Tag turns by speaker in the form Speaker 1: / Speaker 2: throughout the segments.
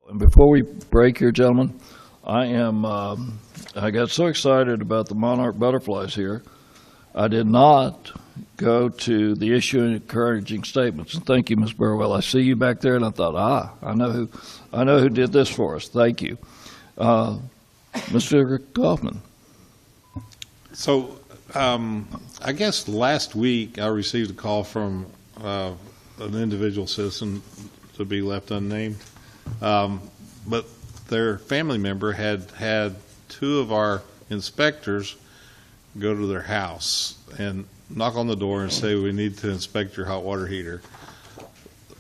Speaker 1: And before we break here, gentlemen, I got so excited about the monarch butterflies here, I did not go to the issue of encouraging statements. And thank you, Ms. Burwell. I see you back there, and I thought, I know who did this for us. Thank you. Mr. Coffman.
Speaker 2: So I guess last week I received a call from an individual citizen, to be left unnamed, but their family member had two of our inspectors go to their house and knock on the door and say, we need to inspect your hot water heater.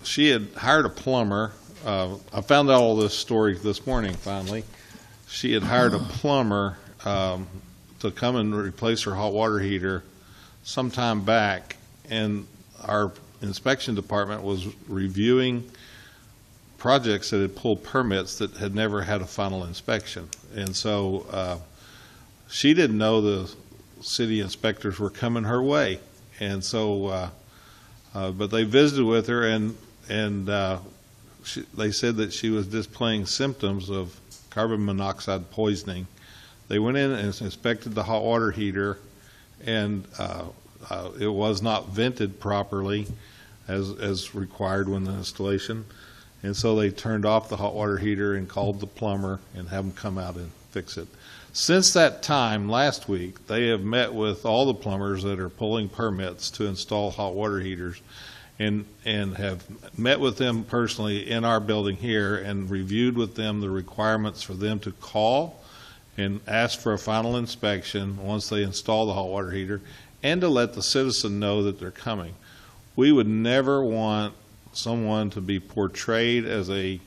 Speaker 2: She had hired a plumber. I found out all this story this morning, finally. She had hired a plumber to come and replace her hot water heater sometime back, and our inspection department was reviewing projects that had pulled permits that had never had a final inspection. And so she didn't know the city inspectors were coming her way. And so, but they visited with her, and they said that she was displaying symptoms of carbon monoxide poisoning. They went in and inspected the hot water heater, and it was not vented properly as required when the installation. And so they turned off the hot water heater and called the plumber and have him come out and fix it. Since that time, last week, they have met with all the plumbers that are pulling permits to install hot water heaters, and have met with them personally in our building here and reviewed with them the requirements for them to call and ask for a final inspection once they install the hot water heater, and to let the citizen know that they're coming. We would never want someone to be portrayed as a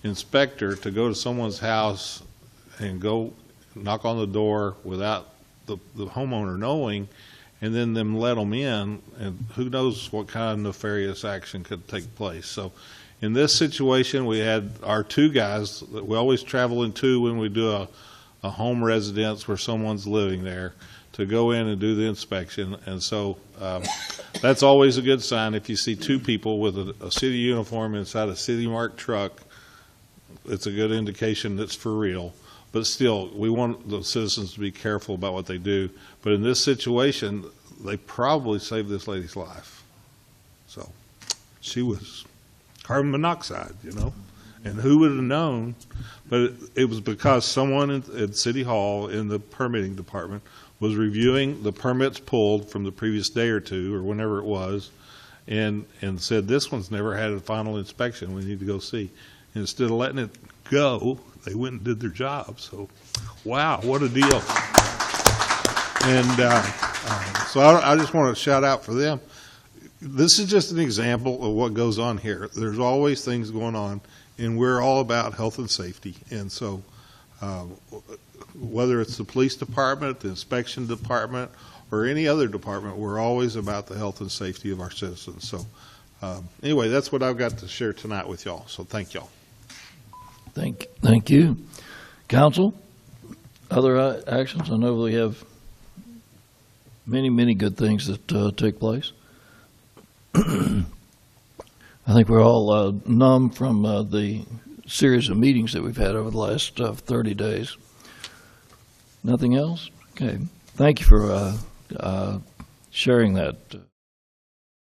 Speaker 2: inspector to go to someone's house and go knock on the door without the homeowner knowing, and then them let them in, and who knows what kind of nefarious action could take place. So in this situation, we had our two guys that we always travel in two when we do a home residence where someone's living there, to go in and do the inspection. And so that's always a good sign. If you see two people with a city uniform inside a city marked truck, it's a good indication that's for real. But still, we want the citizens to be careful about what they do. But in this situation, they probably saved this lady's life. So she was carbon monoxide, you know, and who would have known? But it was because someone at City Hall in the permitting department was reviewing the permits pulled from the previous day or two, or whenever it was, and said, this one's never had a final inspection, we need to go see. And instead of letting it go, they went and did their job. So, wow, what a deal. And so I just want to shout out for them. This is just an example of what goes on here. There's always things going on, and we're all about health and safety. And so whether it's the police department, the inspection department, or any other department, we're always about the health and safety of our citizens. So anyway, that's what I've got to share tonight with y'all. So thank y'all.
Speaker 1: Thank you. Council, other actions? I know we have many good things that take place. I think we're all numb from the series of meetings that we've had over the last 30 days. Nothing else? Okay. Thank you for sharing that.